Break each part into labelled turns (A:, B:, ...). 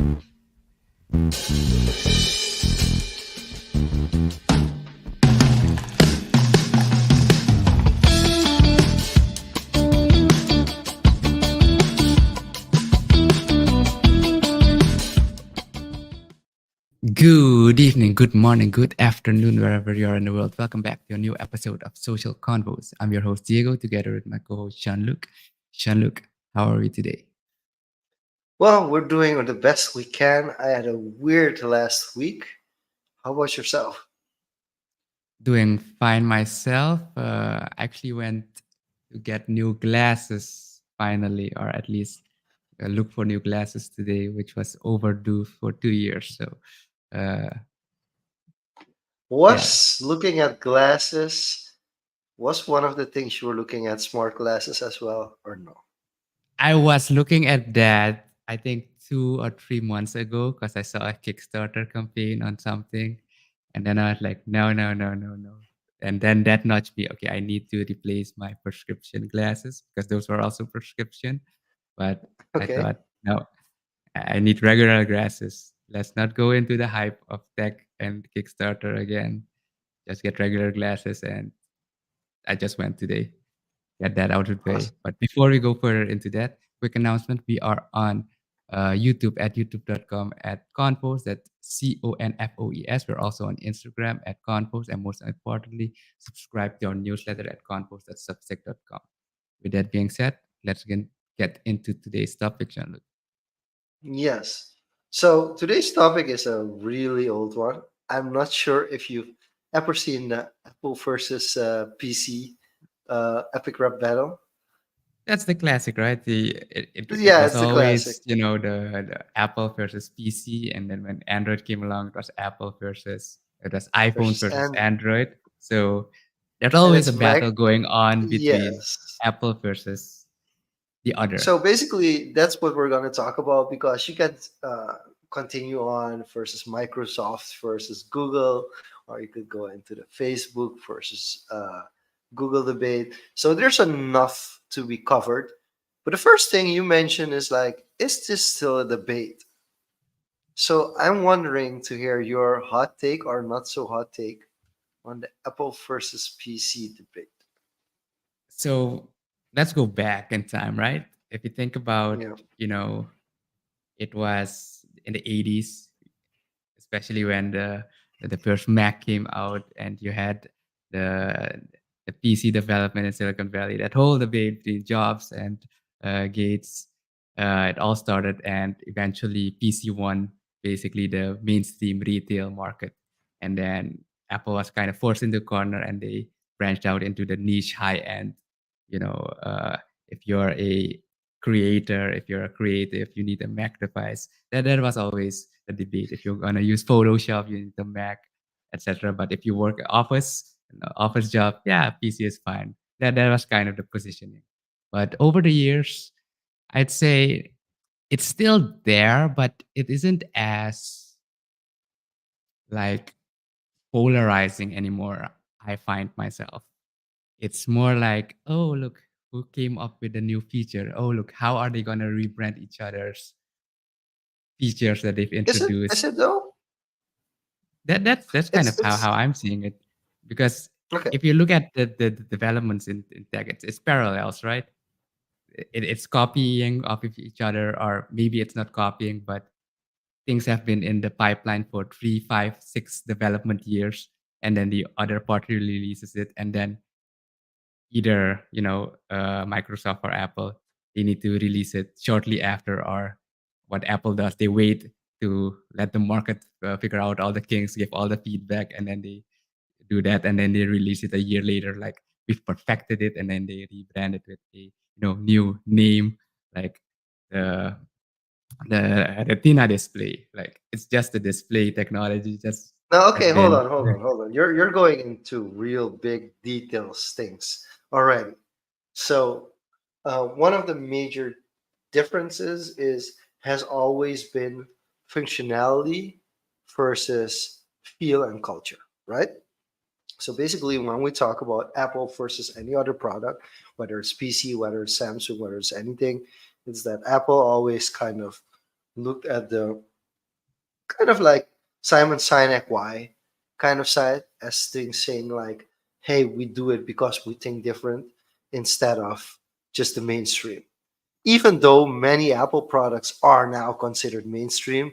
A: Good evening, good morning, good afternoon, wherever you are in the world. Welcome back to a new episode of Social Convos. I'm your host, Diego, together with my co host, Jean-Luc. Jean-Luc, how are we today?
B: Well, we're doing the best we can. I had a weird last week. How about yourself?
A: Doing fine myself. Actually went to get new glasses finally, or at least look for new glasses today, which was overdue for 2 years. So, uh, yeah,
B: Was looking at glasses, was one of the things you were looking at smart glasses as well, or no?
A: I was looking at that, I think 2 or 3 months ago, because I saw a Kickstarter campaign on something. And then I was like, no, no, no, no, no. And then that nudged me, okay, I need to replace my prescription glasses because those were also prescription. But I
B: Okay.
A: thought, no, I need regular glasses. Let's not go into the hype of tech and Kickstarter again. Just get regular glasses. And I just went today, get that out of the way.
B: Awesome.
A: But before we go further into that, quick announcement: we are on YouTube at youtube.com at Confoes. That's Confoes. We're also on Instagram at Confoes. And most importantly, subscribe to our newsletter at confoes.substack.com. With that being said, let's get into today's topic, Jean-Luc.
B: Yes. So today's topic is a really old one. I'm not sure if you've ever seen the Apple versus PC epic rap battle.
A: That's the classic, right? It
B: Yeah,
A: was
B: it's the classic.
A: always, the Apple versus PC, and then when Android came along, it was iPhone
B: Versus
A: versus
B: and
A: Android. So there's
B: and
A: always a
B: it's Mac.
A: battle going on between
B: Yes.
A: Apple versus the other.
B: So basically, that's what we're going to talk about because you can continue on versus Microsoft versus Google, or you could go into the Facebook versus Google debate. So there's enough to be covered. But the first thing you mentioned is like, is this still a debate? So I'm wondering to hear your hot take or not so hot take on the Apple versus PC debate.
A: So let's go back in time, right? If you think about,
B: Yeah.
A: you know, it was in the 80s, especially when the first Mac came out and you had the the PC development in Silicon Valley. That whole debate between Jobs and Gates, it all started, and eventually PC won basically the mainstream retail market, and then Apple was kind of forced into the corner, and they branched out into the niche high end. You know, if you're a creator, if you're a creative, you need a Mac device. That was always the debate. If you're gonna use Photoshop, you need the Mac, etc. But if you work office, office job, yeah, PC is fine. That was kind of the positioning. But over the years, I'd say it's still there, but it isn't as like polarizing anymore. I find myself. It's more like, oh look, who came up with a new feature? Oh look, how are they gonna rebrand each other's features that they've
B: Is it? Is
A: introduced?
B: it though?
A: That's kind of how
B: It's
A: I'm seeing it, because
B: okay.
A: if you look at the developments in tech, it's parallels, right? It's copying off of each other, or maybe it's not copying, but things have been in the pipeline for 3, 5, 6 development years, and then the other party releases it, and then either Microsoft or Apple, they need to release it shortly after, or what Apple does, they wait to let the market figure out all the kinks, give all the feedback, and then they do that, and then they release it a year later, like we've perfected it, and then they rebrand it with a new name, like the the Retina display. Like it's just a display technology, just
B: Now,
A: has
B: okay, hold
A: been.
B: on, hold on, hold on. You're going into real big details things already. So, one of the major differences is has always been functionality versus feel and culture, right? So basically, when we talk about Apple versus any other product, whether it's PC, whether it's Samsung, whether it's anything, it's that Apple always kind of looked at the kind of like Simon Sinek why kind of side as things saying like, hey, we do it because we think different instead of just the mainstream. Even though many Apple products are now considered mainstream,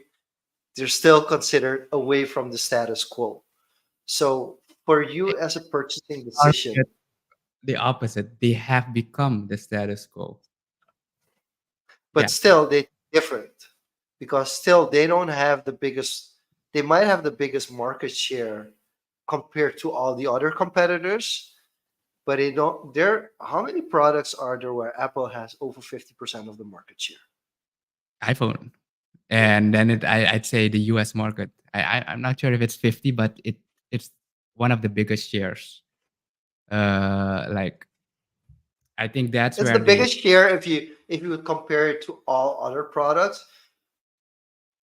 B: they're still considered away from the status quo. So for you as a purchasing
A: Argue
B: decision,
A: the opposite. They have become the status quo.
B: but
A: Yeah,
B: still they different because still they don't have the biggest, they might have the biggest market share compared to all the other competitors, but they don't there how many products are there where Apple has over 50% of the market share?
A: iPhone. And then I'd say the US market. I'm not sure if it's 50, but it's one of the biggest shares. Like I think that's
B: It's
A: where
B: the
A: they
B: biggest share if you would compare it to all other products.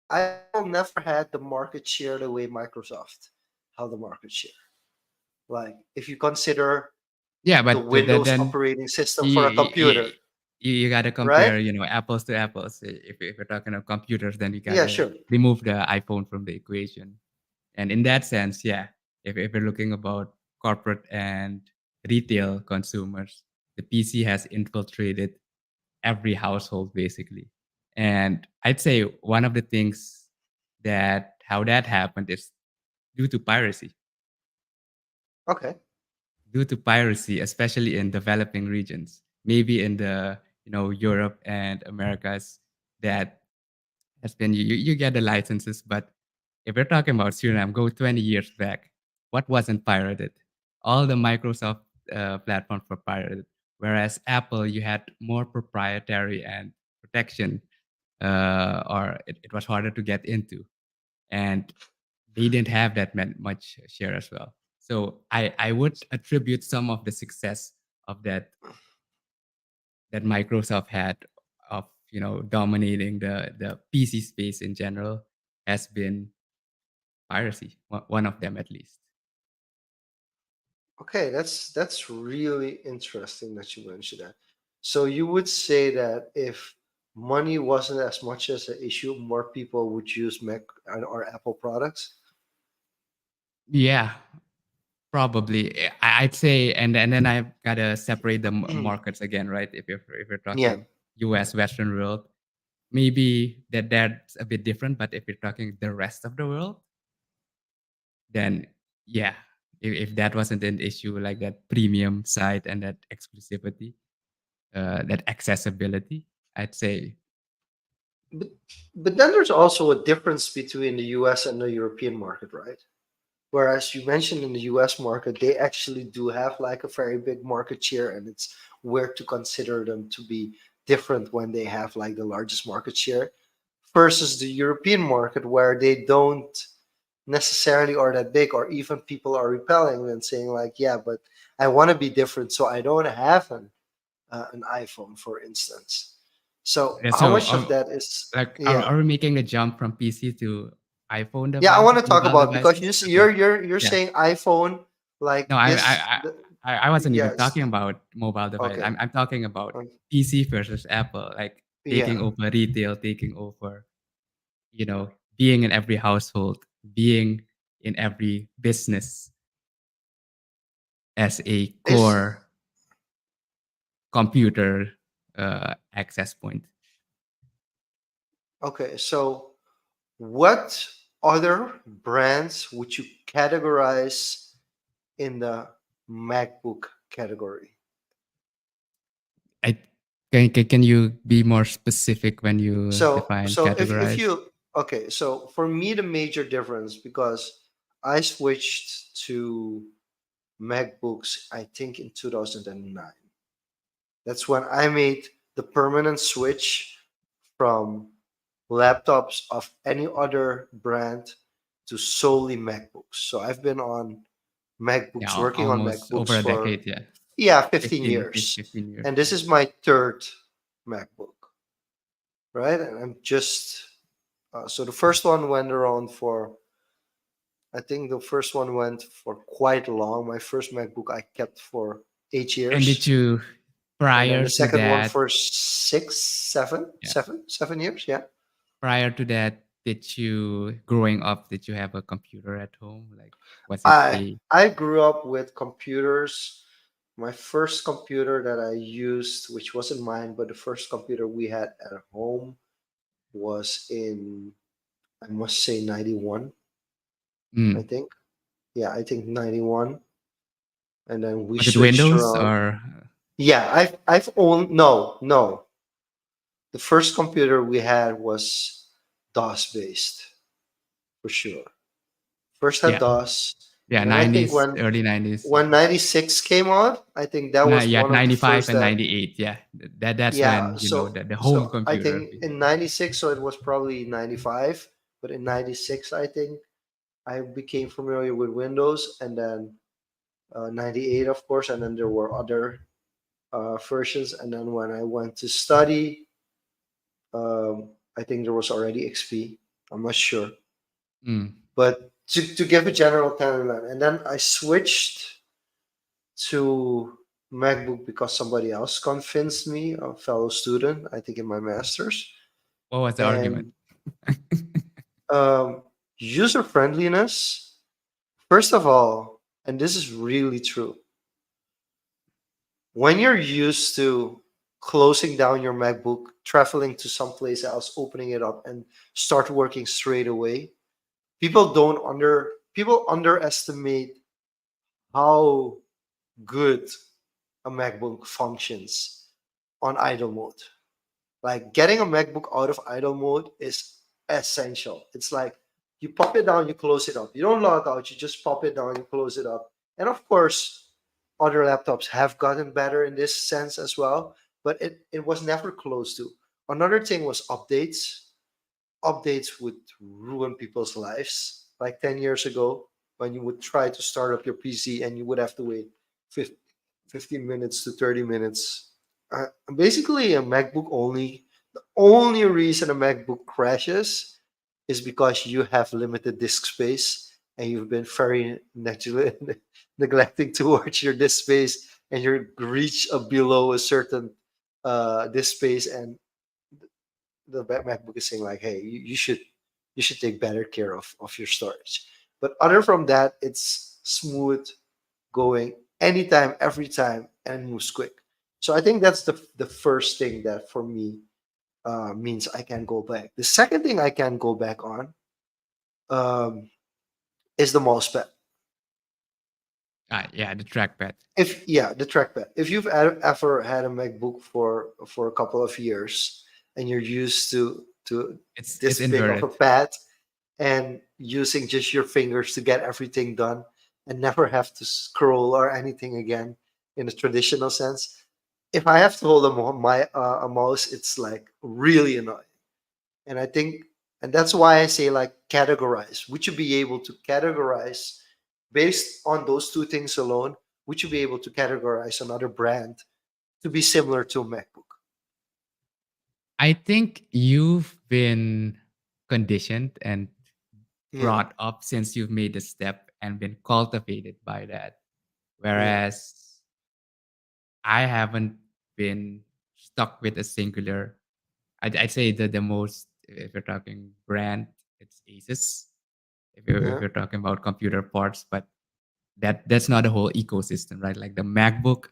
B: Apple never had the market share the way Microsoft held the market share. Like if you consider
A: yeah,
B: the
A: but
B: Windows
A: then
B: operating system
A: you
B: for a
A: you,
B: computer,
A: you got to
B: right?
A: compare, apples to apples. If you're talking of computers, then you got
B: Yeah,
A: to
B: sure.
A: remove the iPhone from the equation. And in that sense, yeah, if you're looking about corporate and retail consumers, the PC has infiltrated every household basically. And I'd say one of the things that how that happened is due to piracy.
B: Okay.
A: Due to piracy, especially in developing regions, maybe in the Europe and Americas, that has been you get the licenses. But if we're talking about Suriname, go 20 years back, what wasn't pirated? All the Microsoft platforms were pirated, whereas Apple, you had more proprietary and protection, or it was harder to get into, and they didn't have that much share as well. So I would attribute some of the success of that Microsoft had of dominating the PC space in general has been piracy. One of them at least.
B: Okay, that's really interesting that you mentioned that. So you would say that if money wasn't as much as an issue, more people would use Mac or Apple products.
A: Yeah, probably. I'd say, and then I've got to separate the markets again, right? If you're
B: Yeah.
A: talking U.S. Western world, maybe that's a bit different. But if you're talking the rest of the world, then yeah, if that wasn't an issue, like that premium side and that exclusivity, that accessibility, I'd say.
B: But, but then there's also a difference between the US and the European market, right? Whereas you mentioned in the US market, they actually do have like a very big market share, and it's where to consider them to be different when they have like the largest market share versus the European market where they don't necessarily are that big, or even people are repelling and saying like, yeah, but I want to be different, so I don't have an iPhone, for instance. So
A: Yeah,
B: how
A: so
B: much of that is
A: like,
B: yeah.
A: are we making the jump from PC to iPhone
B: Yeah, I want
A: devices,
B: to talk
A: mobile
B: about because
A: devices? Okay,
B: you're
A: yeah.
B: saying iPhone like
A: No,
B: this.
A: I wasn't even
B: Yes.
A: talking about mobile device.
B: Okay.
A: I'm talking about
B: Um,
A: PC versus Apple, like taking
B: yeah.
A: over retail, taking over, being in every household, being in every business as a
B: Is
A: core computer access point.
B: okay. So, what other brands would you categorize in the MacBook category?
A: I can you be more specific when you define
B: So if
A: categorize?
B: you okay, so for me the major difference because I switched to MacBooks I think in 2009. That's when I made the permanent switch from laptops of any other brand to solely MacBooks. So I've been on
A: Yeah,
B: MacBooks, working on
A: almost over
B: MacBooks
A: a
B: for,
A: decade. Yeah,
B: yeah, 15
A: 15,
B: years.
A: 15 years.
B: And this
A: Yeah.
B: is my third MacBook, right? And I'm just, so the first one went around for, I think the first one went for quite long. My first MacBook I kept for eight
A: And did
B: years.
A: you
B: And then
A: prior
B: the
A: to
B: second one
A: that?
B: for six, seven,
A: Yeah,
B: 7 years. Yeah.
A: prior to that. did you growing up? Did you have a computer at home? Like, was it
B: I
A: a
B: I grew up with computers. My first computer that I used, which wasn't mine, but the first computer we had at home was in, I must say, 91, I
A: mm,
B: think. Yeah, I think 91. And then we
A: was it
B: switched
A: Windows
B: around.
A: or
B: Yeah, I've owned, no, no. The first computer we had was DOS based, for sure. First had
A: yeah,
B: DOS,
A: yeah,
B: and then I think
A: 90s, early 90s, yeah.
B: when 96 came out, I think that was
A: Yeah,
B: one of the
A: 95
B: first
A: and
B: that,
A: 98, yeah. That's
B: yeah.
A: when,
B: So
A: the home
B: so I
A: computer
B: think
A: became.
B: in 96, so it was probably 95, but in 96, I think I became familiar with Windows, and then 98, of course, and then there were other versions. And then when I went to study, I think there was already XP. I'm not sure,
A: Mm.
B: but to give a general timeline, and then I switched to MacBook because somebody else convinced me, a fellow student, I think in my master's.
A: What was the argument?
B: And um, user friendliness, first of all, and this is really true, when you're used to closing down your MacBook, traveling to someplace else, opening it up, and start working straight away, people underestimate how good a MacBook functions on idle mode. Like getting a MacBook out of idle mode is essential. It's like you pop it down, you close it up. You don't log out, you just pop it down, you close it up. And of course, other laptops have gotten better in this sense as well, but it was never close to. Another thing was updates. Updates would ruin people's lives. Like 10 years ago, when you would try to start up your PC and you would have to wait 15 minutes to 30 minutes. Basically, a MacBook only, the only reason a MacBook crashes is because you have limited disk space and you've been very neglecting towards your disk space, and you reach below a certain disk space, and the MacBook is saying like, "Hey, you should take better care of your storage." But other from that, it's smooth going anytime, every time, and moves quick. So I think that's the first thing that for me means I can go back. The second thing I can go back on is the mouse pad.
A: Yeah, the trackpad.
B: If yeah, the trackpad. If you've ever had a MacBook for a couple of years and you're used to
A: It's
B: this big of a
A: inverted.
B: pad and using just your fingers to get everything done and never have to scroll or anything again in a traditional sense. If I have to hold a mouse, it's like really annoying. And I think, and that's why I say like categorize. Would you be able to categorize based on those two things alone? Would you be able to categorize another brand to be similar to a MacBook?
A: I think you've been conditioned and
B: Yeah,
A: brought up since you've made the step and been cultivated by that.
B: yeah,
A: Whereas I haven't been stuck with a singular. I'd say the most, if you're talking brand, it's Asus. If
B: yeah,
A: you're talking about computer parts, but that's not a whole ecosystem, right? Like the MacBook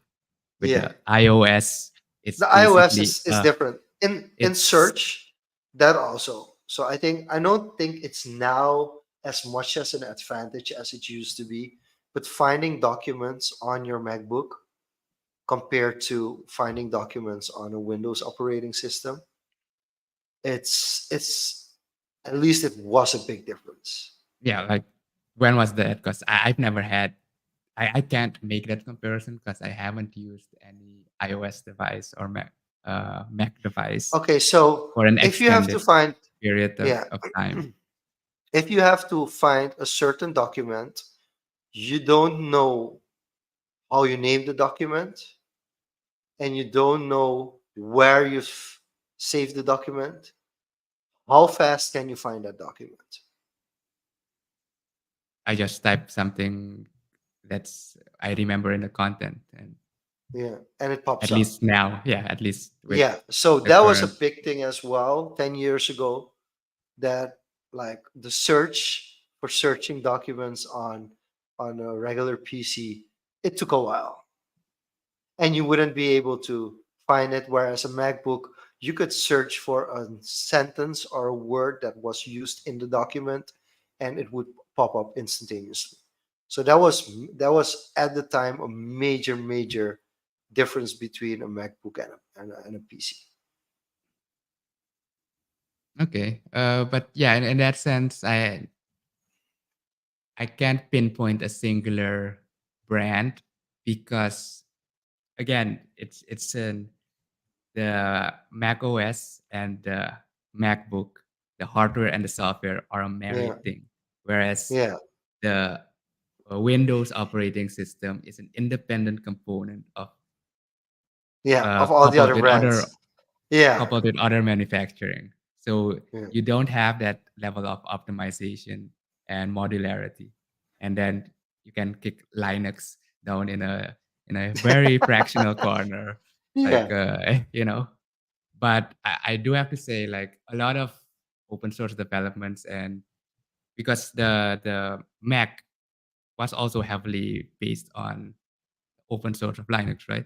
A: with
B: yeah.
A: the iOS, it's
B: The iOS
A: basically
B: is different in
A: it's
B: search. That also. So I don't think it's now as much as an advantage as it used to be. But finding documents on your MacBook compared to finding documents on a Windows operating system, it's at least it was a big difference.
A: yeah, like when was that? Because I've never had I can't make that comparison because I haven't used any iOS device or Mac device
B: Okay, so
A: for an
B: if you have to
A: extended
B: find,
A: period
B: yeah,
A: of time.
B: if you have to find a certain document, you don't know how you name the document, and you don't know where you've saved the document, how fast can you find that document?
A: I just type something that's I remember in the content, and
B: Yeah, and it pops
A: at
B: up.
A: least now, yeah, at least with
B: Yeah, so
A: the
B: that was a
A: current.
B: big thing as well 10 years ago, that like the search for searching documents on a regular PC, it took a while, and you wouldn't be able to find it. Whereas a MacBook, you could search for a sentence or a word that was used in the document, and it would pop up instantaneously. So that was at the time a major difference between a MacBook and a PC.
A: Okay. But yeah, in that sense, I can't pinpoint a singular brand because again, it's an the Mac OS and the MacBook, the hardware and the software are a
B: Yeah,
A: married thing, whereas
B: yeah,
A: the Windows operating system is an independent component of
B: yeah. Of all the other brands. Yeah,
A: coupled with other manufacturing. So
B: yeah.
A: you don't have that level of optimization and modularity. And then you can kick Linux down in a very fractional corner, like
B: Yeah.
A: you know. But I do have to say, like a lot of open source developments, and because the Mac was also heavily based on open source of Linux, right?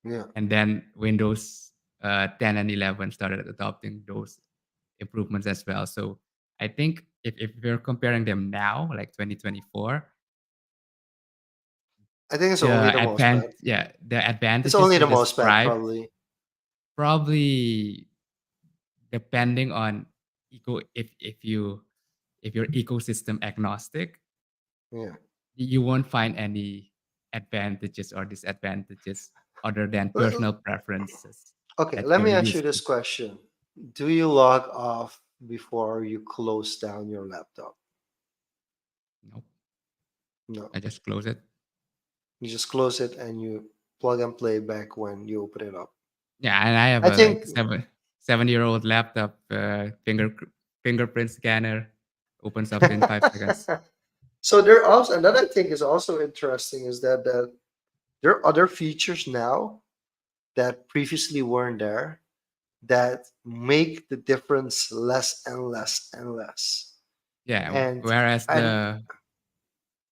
B: Yeah.
A: And then Windows 10 and 11 started adopting those improvements as well. So I think if we're comparing them now, like 2024,
B: I think it's only the most bad.
A: the
B: It's
A: advantages
B: only
A: you
B: the most bad,
A: described
B: probably.
A: probably depending on if you're ecosystem agnostic,
B: Yeah.
A: you won't find any advantages or disadvantages other than
B: L-
A: personal preferences
B: Okay,
A: that
B: let
A: you're
B: me ask you
A: used to.
B: this question. Do you log off before you close down your laptop?
A: Nope,
B: No.
A: I just close it.
B: You just close it and you plug and play back when you open it up.
A: Yeah, and I have
B: I
A: a
B: think
A: like 7-year-old laptop, fingerprint scanner opens up in 5 seconds.
B: so there also, and that I think is also interesting, is that there are other features now that previously weren't there that make the difference less and less and less.
A: Yeah,
B: And
A: whereas
B: and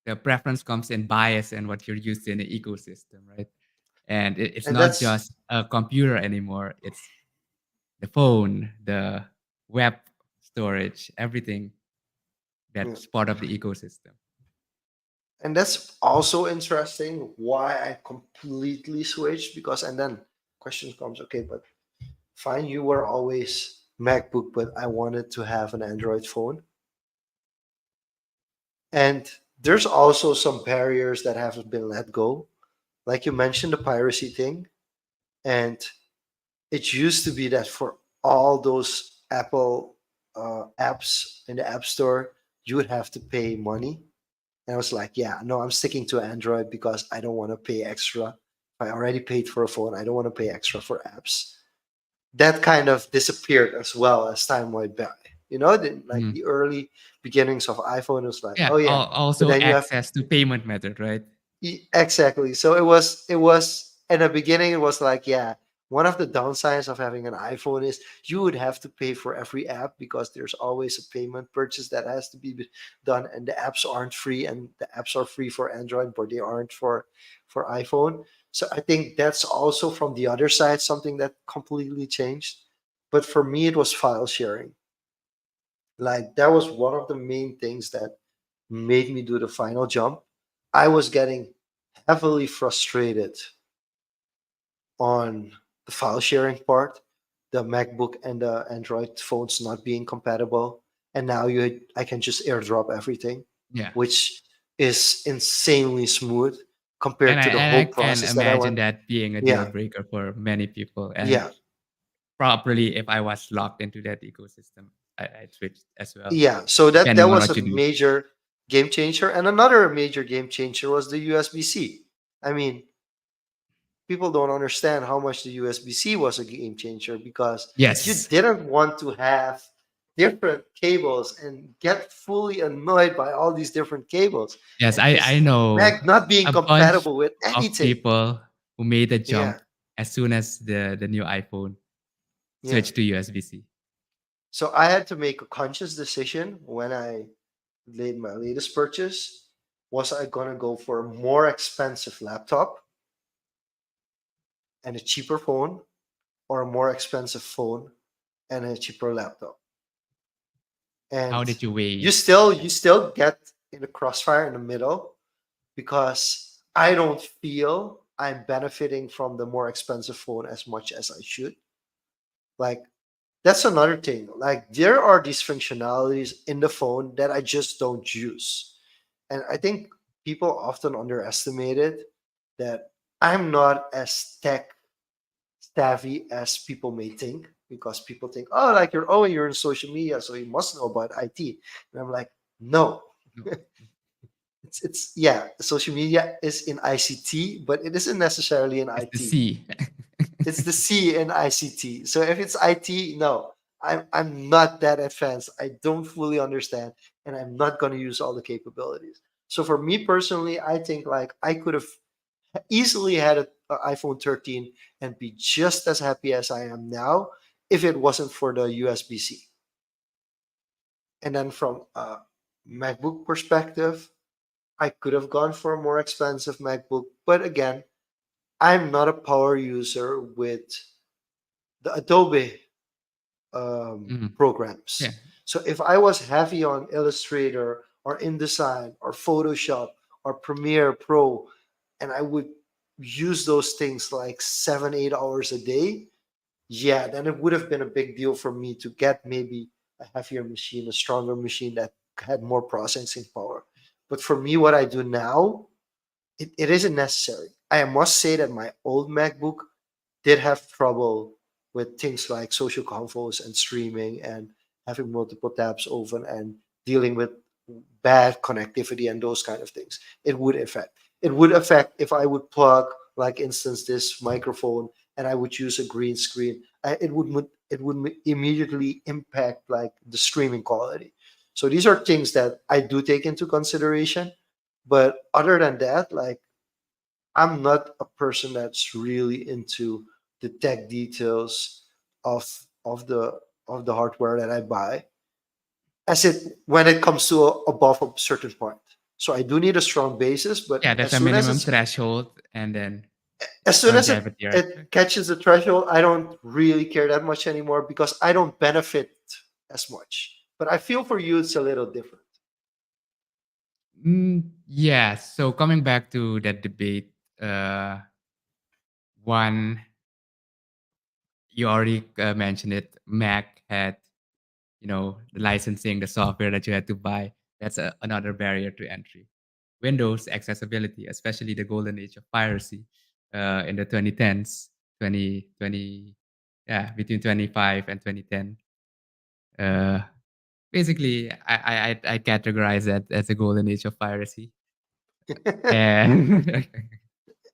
A: the preference comes in bias and what you're used to in the ecosystem, right? And it's
B: and
A: not
B: that's
A: just a computer anymore. It's the phone, the web storage, everything
B: yeah.
A: that's part of the ecosystem.
B: And that's also interesting why I completely switched, because and then question comes, okay, but fine, you were always MacBook, but I wanted to have an Android phone. And there's also some barriers that haven't been let go. Like you mentioned, the piracy thing. And it used to be that for all those Apple apps in the App Store, you would have to pay money. And I was like, yeah, no, I'm sticking to Android because I don't want to pay extra. I already paid for a phone. I don't want to pay extra for apps. That kind of disappeared as well as time went by. Like
A: Mhm.
B: the early beginnings of iPhone was like,
A: Yeah,
B: oh yeah, but
A: also
B: then you have
A: access to payment method, right?
B: Exactly. So it was in the beginning it was like, yeah, one of the downsides of having an iPhone is you would have to pay for every app because there's always a payment purchase that has to be done, and the apps aren't free, and the apps are free for Android but they aren't for iPhone. So I think that's also from the other side something that completely changed. But for me it was file sharing. Like that was one of the main things that made me do the final jump. I was getting heavily frustrated on the file sharing part, the MacBook and the Android phones not being compatible, and now you I can just airdrop everything,
A: Yeah.
B: which is insanely smooth
A: And
B: compared to the
A: I
B: whole
A: can
B: process that I
A: imagine
B: went.
A: that being a deal
B: Yeah,
A: breaker for many people. And
B: yeah,
A: properly, if I was locked into that ecosystem, I'd switch as well,
B: yeah. So that
A: depending on
B: was a
A: what you do.
B: major game changer, and another major game changer was the USB C. I mean, people don't understand how much the USB-C was a game changer, because you
A: Yes.
B: didn't want to have different cables and get fully annoyed by all these different cables
A: Yes,
B: and
A: I
B: just
A: know
B: Mac not being
A: a bunch
B: compatible with
A: of
B: anything.
A: people who made the
B: Yeah,
A: jump as soon as the new iPhone
B: yeah.
A: switched to USB-C.
B: So I had to make a conscious decision when I made my latest purchase. Was I gonna go for a more expensive laptop and a cheaper phone, or a more expensive phone and a cheaper laptop?
A: How
B: And
A: did you
B: you
A: weigh
B: still
A: that?
B: you still get in the crossfire in the middle, because I don't feel I'm benefiting from the more expensive phone as much as I should. Like, that's another thing. Like, there are these functionalities in the phone that I just don't use. And I think people often underestimate it, that I'm not as tech savvy as people may think, because people think, oh, like you're in social media, so you must know about IT. And I'm like, no.
A: No,
B: It's yeah, social media is in ICT, but it isn't necessarily in
A: it's the
B: IT.
A: C.
B: It's the C in ICT. So if it's IT, no, I'm not that advanced. I don't fully understand, and I'm not going to use all the capabilities. So for me personally, I think like I could have easily had an iPhone 13 and be just as happy as I am now if it wasn't for the USB-C. And then from a MacBook perspective, I could have gone for a more expensive MacBook, but again, I'm not a power user with the Adobe
A: Mhm. Yeah,
B: programs. So if I was heavy on Illustrator or InDesign or Photoshop or Premiere Pro, and I would use those things like 7, 8 hours a day, yeah, then it would have been a big deal for me to get maybe a heavier machine, a stronger machine that had more processing power. But for me, what I do now, it isn't necessary. I must say that my old MacBook did have trouble with things like social confoes and streaming and having multiple tabs open and dealing with bad connectivity and those kind of things. It would affect if I would plug, like instance, this microphone and I would use a green screen. It would immediately impact like the streaming quality. So these are things that I do take into consideration. But other than that, like, I'm not a person that's really into the tech details of of the of the hardware that I buy, as it when it comes to above a certain point. So I do need a strong basis, but
A: yeah, there's a minimum threshold, and then
B: as soon as
A: longevity, right?
B: it catches the threshold, I don't really care that much anymore because I don't benefit as much. But I feel for you it's a little different.
A: Yeah. So coming back to that debate, uh, one you already mentioned it. Mac had, the licensing, the software that you had to buy. That's another barrier to entry. Windows accessibility, especially the golden age of piracy in the 2010s, 2020, yeah, between 25 and 2010. Uh, Basically, I categorize that as a golden age of piracy, and but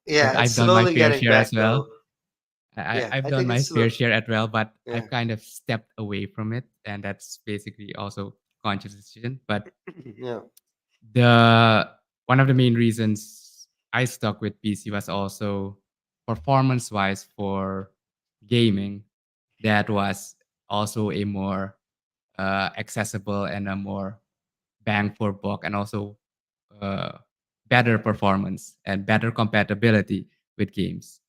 B: Yeah, it's
A: I've done my
B: slowly
A: fair
B: getting
A: share as
B: back
A: well.
B: though. Yeah,
A: I've
B: I
A: done
B: think
A: my
B: it's
A: fair
B: slow.
A: share as well, but I've kind of stepped away from it, and that's basically also conscious decision. But
B: Yeah,
A: the one of the main reasons I stuck with PC was also performance wise for gaming. That was also a more accessible and a more bang for buck, and also uh, better performance and better compatibility with games.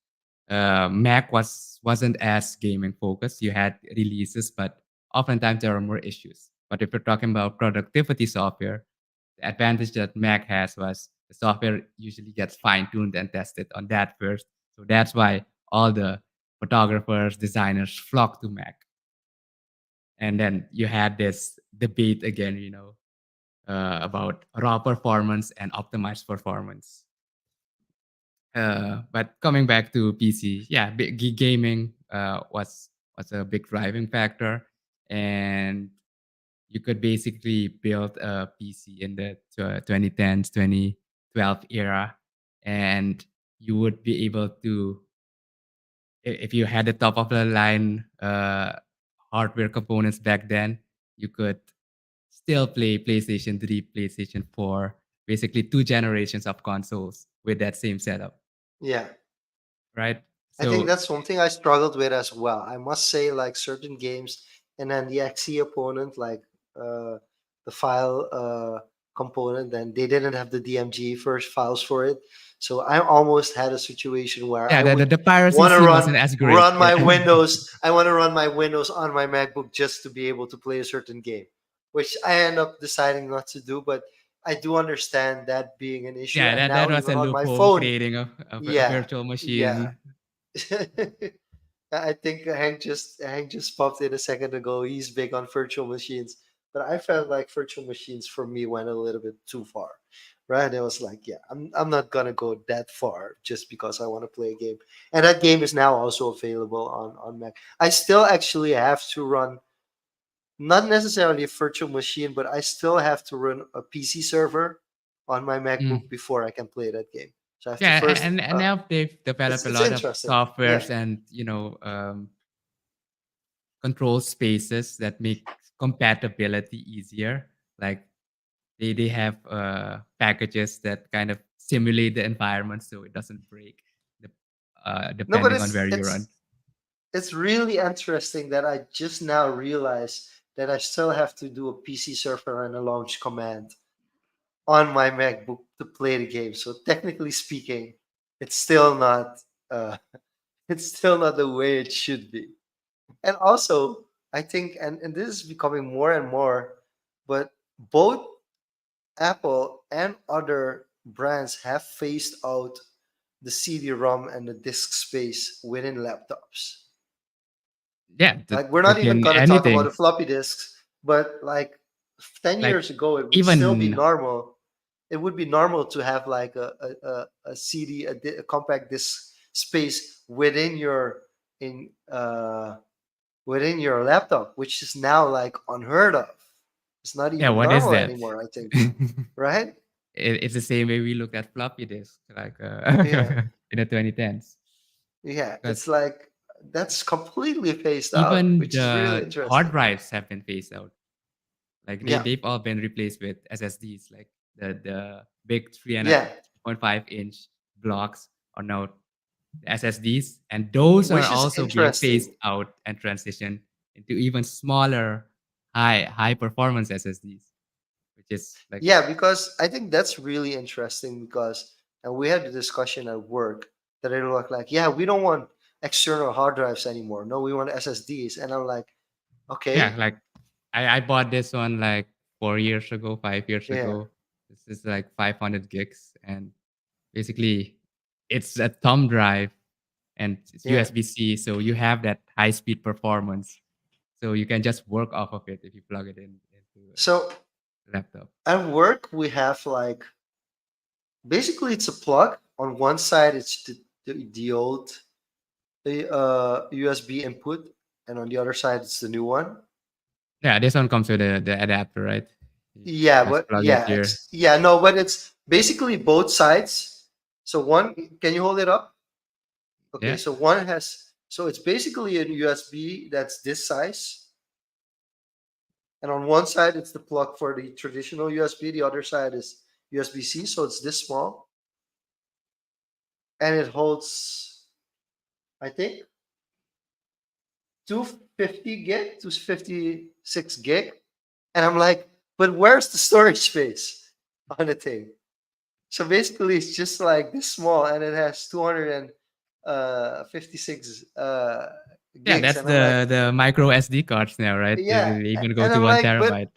A: Mac wasn't as gaming focused. You had releases, but oftentimes there are more issues. But if you're talking about productivity software, the advantage that Mac has was the software usually gets fine tuned and tested on that first. So that's why all the photographers, designers flock to Mac. And then you had this debate again, about raw performance and optimized performance. But coming back to PC, yeah, gaming was a big driving factor, and you could basically build a PC in the 2010s, 2012 era, and you would be able to, if you had the top of the line hardware components back then, you could still play PlayStation 3, PlayStation 4, basically two generations of consoles with that same setup,
B: yeah.
A: right?
B: I think
A: So
B: that's something I struggled with as well. I must say, like certain games, and then the XE opponent, like the file component, then they didn't have the DMG first files for it. So I almost had a situation where
A: Yeah,
B: I
A: the, the,
B: would
A: the piracy
B: want to
A: scene wasn't as great.
B: run my
A: Yeah.
B: Windows. I want to run my Windows on my MacBook just to be able to play a certain game, which I end up deciding not to do. But I do understand that being an issue,
A: Yeah,
B: and
A: that
B: now
A: was
B: even
A: a
B: on my
A: loophole
B: phone,
A: creating a
B: yeah,
A: virtual
B: yeah.
A: machine.
B: I think Hank just popped in a second ago. He's big on virtual machines, but I felt like virtual machines for me went a little bit too far, right? And it was like, yeah, I'm not gonna go that far just because I want to play a game. And that game is now also available on Mac. I still actually have to run not necessarily a virtual machine, but I still have to run a PC server on my MacBook
A: Mm.
B: before I can play that game. So I have to
A: Yeah,
B: first.
A: and now they've developed a
B: It's
A: lot of
B: interesting. Yeah.
A: softwares and control spaces that make compatibility easier. Like they have packages that kind of simulate the environment so it doesn't break, the,
B: No, but
A: depending on where you run.
B: it's really interesting that I just now realized that I still have to do a PC server and a launch command on my MacBook to play the game. So technically speaking, it's still not uh, it's still not the way it should be. And also, I think, and this is becoming more and more, but both Apple and other brands have phased out the CD-ROM and the disk space within laptops.
A: Yeah,
B: Like we're not even
A: within
B: gonna talk about
A: anything,
B: the floppy disks, but like 10 years
A: like
B: ago, it would still be
A: even
B: normal. It would be normal to have like a CD, a compact disc space in within your laptop, which is now like unheard of. It's not
A: yeah,
B: even
A: what is
B: normal
A: that?
B: anymore. I think, right?
A: It's the same way we look at floppy disks, like
B: Yeah,
A: in the 2010s,
B: yeah. It's
A: because
B: like that's completely phased out,
A: even
B: which is really
A: the hard
B: interesting.
A: drives have been phased out. Like
B: Yeah,
A: they've all been replaced with SSDs, like the big
B: yeah.
A: 3.5-inch blocks are now SSDs, and those are
B: Which is
A: also being phased
B: interesting.
A: out and transitioned into even smaller, high performance SSDs, which is like
B: Yeah, because I think that's really interesting because and we had a discussion at work that it looked like, yeah, we don't want external hard drives anymore. No, we want SSDs. And I'm like,
A: yeah,
B: okay,
A: like I bought this one like 4 years ago, 5 years
B: yeah,
A: ago. This is like 500 gigs, and basically it's a thumb drive and it's
B: yeah.
A: USB-C, so you have that high speed performance. So you can just work off of it if you plug it in into
B: So
A: a laptop.
B: at work we have like basically it's a plug. On one side it's the old USB input, and on the other side it's the new one.
A: Yeah, this one comes with the adapter, right? You
B: Yeah,
A: just
B: but
A: plug it
B: yeah,
A: here.
B: yeah, no, but it's basically both sides. So one, can you hold it up? Okay,
A: Yeah,
B: so one has, so it's basically a USB that's this size, and on one side it's the plug for the traditional USB, the other side is USB-C, so it's this small, and it holds, I think, 250 gig, 256 gig, and I'm like, but where's the storage space on the thing? So basically, it's just like this small, and it has 256
A: yeah,
B: gigs,
A: that's
B: and I'm like,
A: the micro SD cards now, right?
B: yeah,
A: They even go
B: and
A: to
B: I'm
A: one
B: like,
A: terabyte.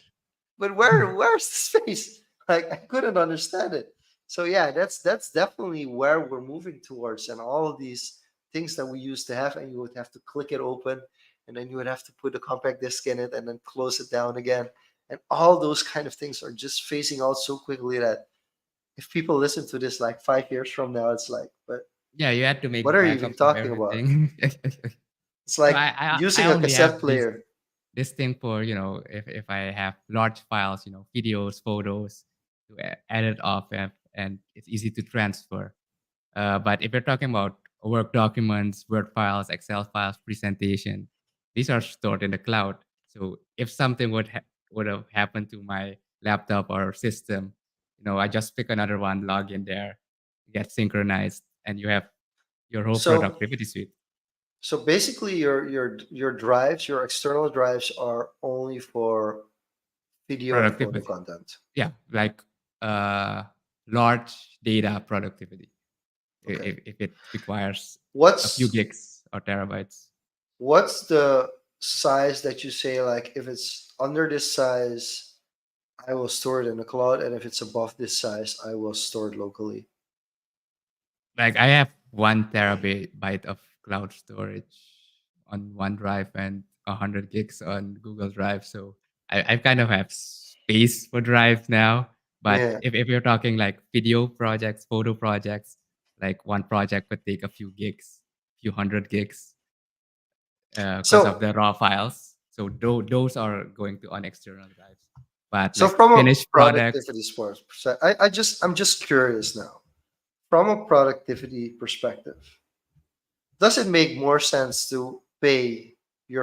B: but where's the space? Like I couldn't understand it. So yeah, that's definitely where we're moving towards, and all of these things that we used to have, and you would have to click it open, and then you would have to put a compact disc in it, and then close it down again, and all those kind of things are just phasing out so quickly that if people listen to this like 5 years from now, it's like, but
A: Yeah, you had to
B: what
A: make
B: are you even
A: backups of
B: talking about?
A: everything.
B: It's
A: So
B: like
A: I
B: using a
A: only
B: cassette
A: have
B: player.
A: this thing for if I have large files, videos, photos to edit off and it's easy to transfer. But if you're talking about work documents, Word files, Excel files, presentation, these are stored in the cloud. So if something would have happened to my laptop or system, I just pick another one, log in there, get synchronized, and you have your whole
B: So
A: productivity suite.
B: So basically, your drives, your external drives, are only for video and photo
A: Productivity.
B: content.
A: Yeah, like uh, large data productivity.
B: Okay.
A: If it requires a few
B: What's
A: gigs or terabytes.
B: what's the size that you say, like, if it's under this size, I will store it in the cloud, and if it's above this size, I will store it locally.
A: Like I have 1 terabyte of cloud storage on OneDrive and 100 gigs on Google Drive. So I kind of have space for drive now. But
B: Yeah.
A: if you're talking like video projects, photo projects, like one project would take a few gigs, few 100 gigs, because of
B: So
A: the raw files. So those are going to on external drives. But
B: so
A: like
B: from a
A: finished products,
B: productivity sports perspective, I'm just curious now. From a productivity perspective, does it make more sense to pay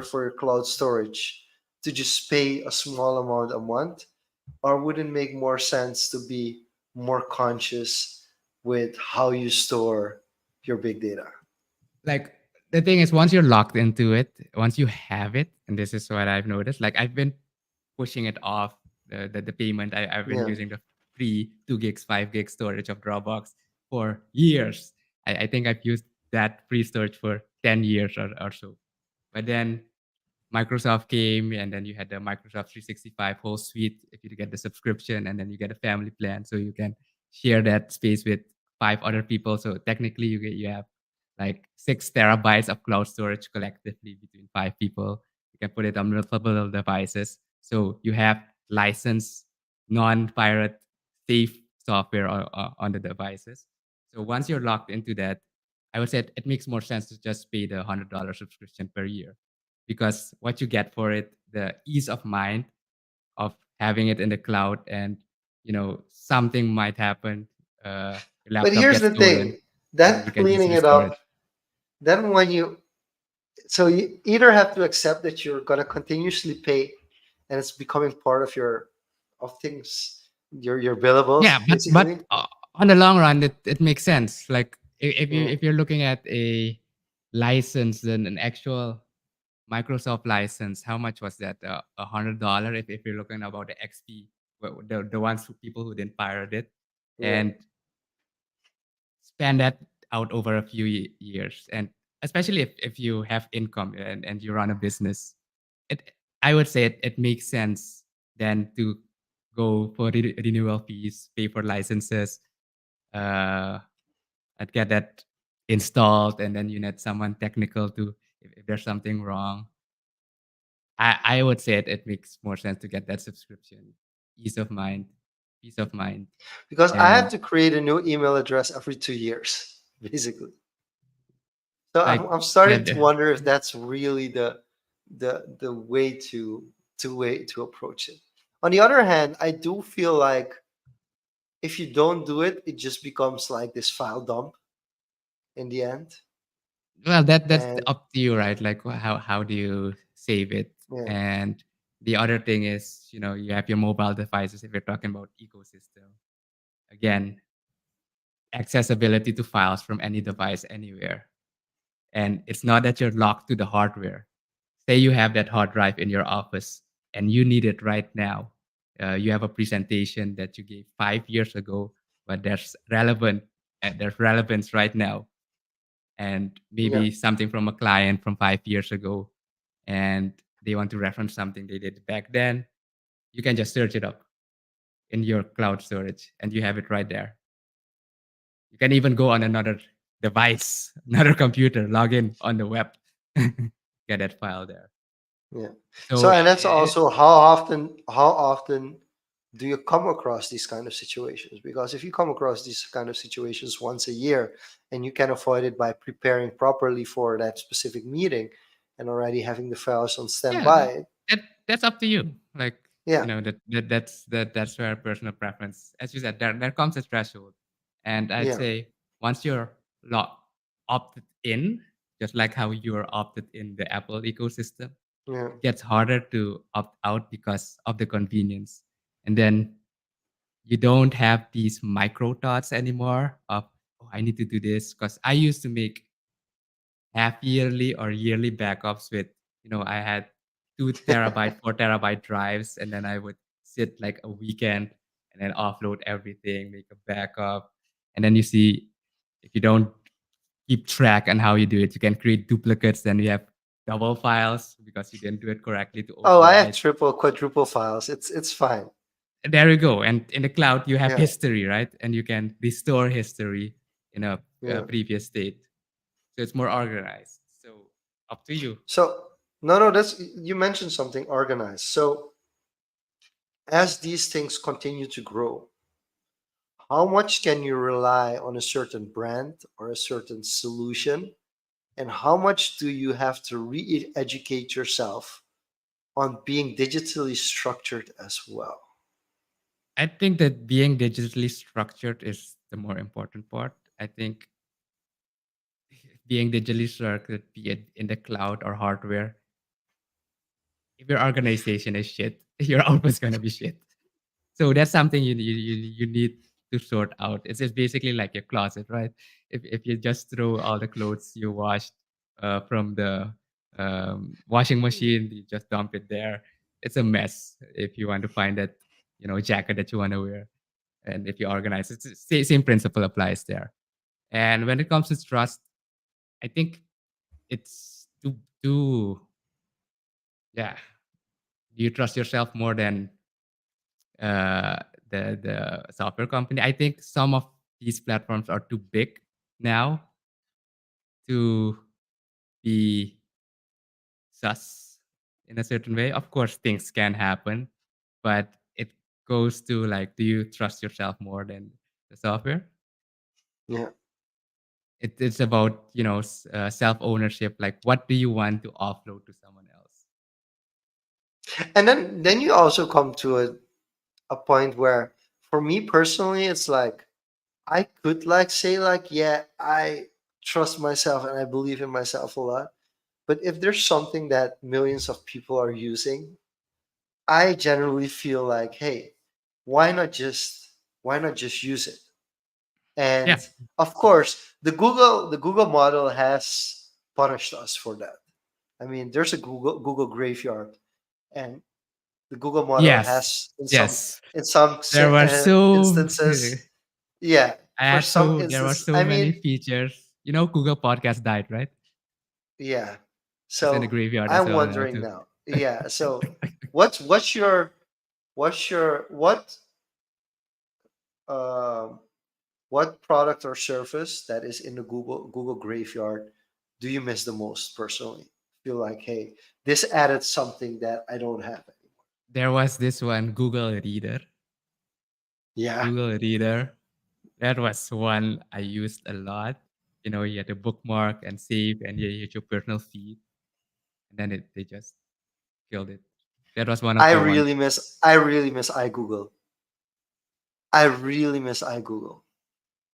B: for your cloud storage to just pay a small amount a month, or would it make more sense to be more conscious with how you store your big data?
A: like the thing is, once you're locked into it, once you have it, and this is what I've noticed, like I've been pushing it off the payment. I've been
B: Yeah.
A: using the free 2 gigs, 5 gig storage of Dropbox for years. I think I've used that free storage for 10 years or so. But then Microsoft came, and then you had the Microsoft 365 whole suite if you get the subscription, and then you get a family plan so you can share that space with 5 other people. So technically you have like 6 terabytes of cloud storage collectively between 5 people. You can put it on multiple devices. So you have licensed non-pirate safe software on the devices. So once you're locked into that, I would say it makes more sense to just pay the $100 subscription per year, because what you get for it, the ease of mind of having it in the cloud, and something might happen, your
B: But
A: laptop
B: here's
A: gets
B: the
A: stolen,
B: thing,
A: and you
B: that
A: can just
B: cleaning it
A: restore it.
B: up, then when you so you either have to accept that you're gonna continuously pay, and it's becoming part of of things, your billables
A: Yeah, but
B: basically.
A: on the long run, it makes sense. Like
B: Yeah.
A: if you're looking at a license, then an actual Microsoft license, how much was that? $100. If you're looking about the XP, the ones who people who didn't pirate it,
B: Yeah.
A: and span that out over a few years, and especially if you have income, and you run a business, it I would say it makes sense then to go for renewal fees, pay for licenses, uh, and get that installed, and then you need someone technical to, if there's something wrong. I would say it makes more sense to get that subscription, ease of mind, peace of mind,
B: Because I have
A: and
B: to create a new email address every 2 years, basically. So
A: like
B: I'm starting to
A: yeah.
B: wonder if that's really the way to approach it. On the other hand, I do feel like if you don't do it, it just becomes like this file dump in the end.
A: Well, that's
B: And
A: up to you, right? Like how do you save it?
B: yeah,
A: And the other thing is, you have your mobile devices. If you're talking about ecosystem, again, accessibility to files from any device anywhere. And it's not that you're locked to the hardware. Say you have that hard drive in your office and you need it right now. You have a presentation that you gave 5 years ago, but there's relevance right now, and
B: yeah,
A: maybe something from a client from 5 years ago, and they want to reference something they did back then. You can just search it up in your cloud storage, and you have it right there. You can even go on another device, another computer, log in on the web, get that file there.
B: yeah. So,
A: So
B: and that's also how often do you come across these kind of situations? Because if you come across these kind of situations once a year, and you can avoid it by preparing properly for that specific meeting and already having the files on
A: yeah,
B: standby,
A: that's up to you. Like,
B: yeah,
A: that's where personal preference. As you said, there comes a threshold, and I'd
B: yeah,
A: say once you're locked opted in, just like how you're opted in the Apple ecosystem,
B: yeah,
A: it gets harder to opt out because of the convenience, and then you don't have these micro thoughts anymore of, oh, I need to do this, because I used to make half yearly or yearly backups with, I had 2 terabyte, 4 terabyte drives, and then I would sit like a weekend and then offload everything, make a backup. And then you see, if you don't keep track on how you do it, you can create duplicates. Then you have double files because you didn't do it correctly to
B: Oh, I have
A: overwrite.
B: triple, quadruple files. It's fine.
A: There you go. And in the cloud, you have
B: Yeah,
A: history, right? And you can restore history in a
B: yeah.
A: previous state. So it's more organized. So up to you.
B: So no, that's you mentioned something organized. So as these things continue to grow, how much can you rely on a certain brand or a certain solution? And how much do you have to re educate yourself on being digitally structured as well?
A: I think that being digitally structured is the more important part. I think being digitally structured, be it in the cloud or hardware, if your organization is shit, your output's gonna be shit. So that's something you need to sort out. It's basically like your closet, right? If you just throw all the clothes you washed from the washing machine, you just dump it there. It's a mess if you want to find that jacket that you want to wear. And if you organize, it's the same principle applies there. And when it comes to trust, I think it's to yeah. Do you trust yourself more than uh, the software company? I think some of these platforms are too big now to be sus in a certain way. Of course, things can happen, but it goes to like, do you trust yourself more than the software?
B: Yeah.
A: It's about self ownership. Like, what do you want to offload to someone else?
B: And then you also come to a point where for me personally it's like I could like say like yeah, I trust myself and I believe in myself a lot. But if there's something that millions of people are using, I generally feel like, hey, why not just why not just use it? And
A: Yeah,
B: of course, the Google model has punished us for that. I mean, there's a Google graveyard, and the Google model
A: yes,
B: has
A: yes.
B: in some
A: There were so
B: instances, yeah,
A: I
B: for
A: had
B: some
A: so there were
B: instances,
A: so
B: I
A: many
B: mean,
A: features. Google Podcast died, right?
B: yeah.
A: It's in the
B: So
A: graveyard as
B: I'm
A: well now
B: wondering
A: too.
B: now, yeah. So what's your what um what product or service that is in the Google graveyard do you miss the most personally? Feel like, hey, this added something that I don't have anymore.
A: There was this one Google Reader.
B: Yeah,
A: Google Reader. That was one I used a lot. You had to bookmark and save, and you had your personal feed, and then they just killed it. That was one of the ones.
B: I really miss iGoogle. I really miss iGoogle.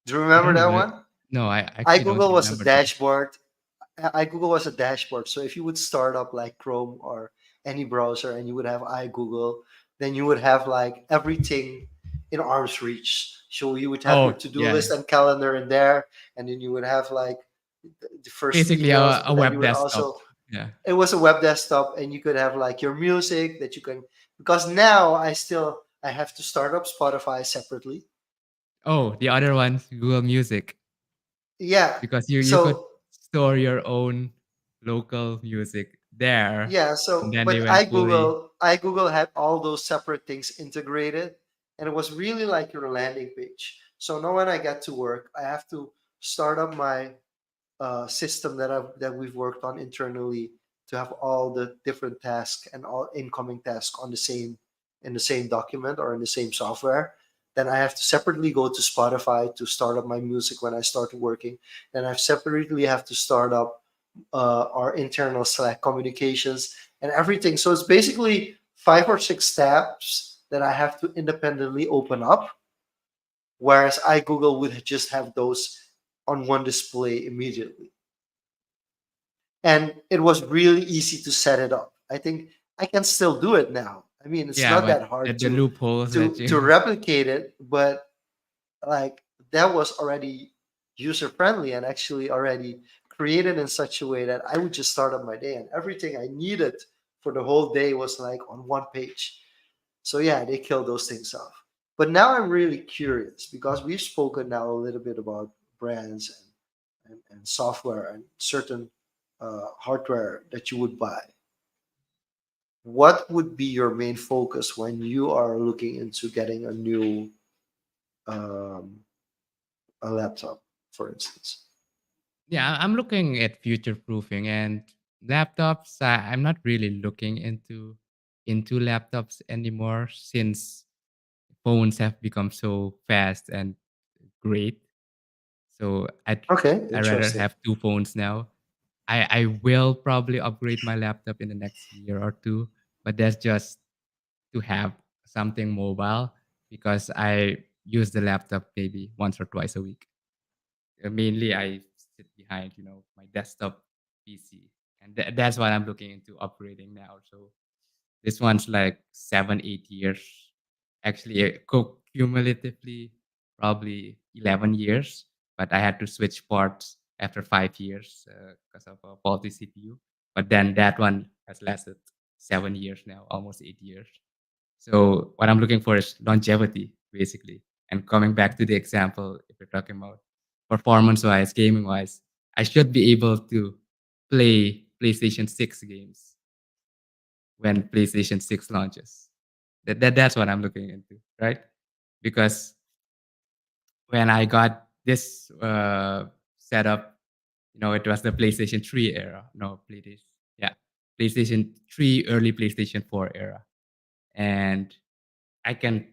B: Do you
A: I
B: remember
A: don't
B: that
A: remember.
B: one?
A: No, I actually don't
B: iGoogle was a
A: remember that.
B: dashboard. iGoogle was a dashboard. So if you would start up like Chrome or any browser and you would have iGoogle, then you would have like everything in arm's reach. So you would have your
A: Oh,
B: to-do list
A: yeah.
B: and calendar in there, and then you would have like the first
A: Basically,
B: emails,
A: a
B: but then you
A: web
B: would
A: desktop.
B: also
A: Yeah.
B: it was a web desktop, and you could have like your music that you can, because now I have to start up Spotify separately.
A: Oh, the other one, Google Music,
B: Yeah.
A: because you could
B: So
A: store your own local music there,
B: yeah,
A: and
B: so
A: then they
B: but
A: went fully.
B: iGoogle had all those separate things integrated, and it was really like your landing page. So now when I get to work, I have to start up my system that we've worked on internally to have all the different tasks and all incoming tasks on the same in the same document or in the same software. Then I have to separately go to Spotify to start up my music when I start working. Then I separately have to start up our internal Slack communications and everything. So it's basically 5 or 6 tabs that I have to independently open up, whereas iGoogle would just have those on one display immediately. And it was really easy to set it up. I think I can still do it now. I mean, it's
A: Yeah,
B: not
A: but
B: that hard
A: the loopholes that you.
B: to replicate it, but like that was already user friendly and actually already created in such a way that I would just start up my day and everything I needed for the whole day was like on one page. So yeah, they kill those things off. But now I'm really curious because we've spoken now a little bit about brands and software and certain hardware that you would buy. What would be your main focus when you are looking into getting a new um, a laptop, for instance?
A: Yeah, I'm looking at future proofing and laptops. I'm not really looking into laptops anymore since phones have become so fast and great. So
B: Okay,
A: I rather
B: interesting.
A: have two phones now. I will probably upgrade my laptop in the next year or two, but that's just to have something mobile because I use the laptop maybe once or twice a week. Mainly, I sit behind, my desktop PC, and that's what I'm looking into upgrading now. So this one's like 7, 8 years. Actually, cumulatively, probably 11 years. But I had to switch parts after 5 years because of a faulty CPU. But then that one has lasted 7 years now, almost 8 years. So what I'm looking for is longevity, basically. And coming back to the example, if you're talking about performance-wise, gaming-wise, I should be able to play PlayStation 6 games when PlayStation 6 launches. That's what I'm looking into, right? Because when I got this setup, it was the PlayStation 3 era. No, PlayStation, yeah, PlayStation 3, early PlayStation 4 era, and I can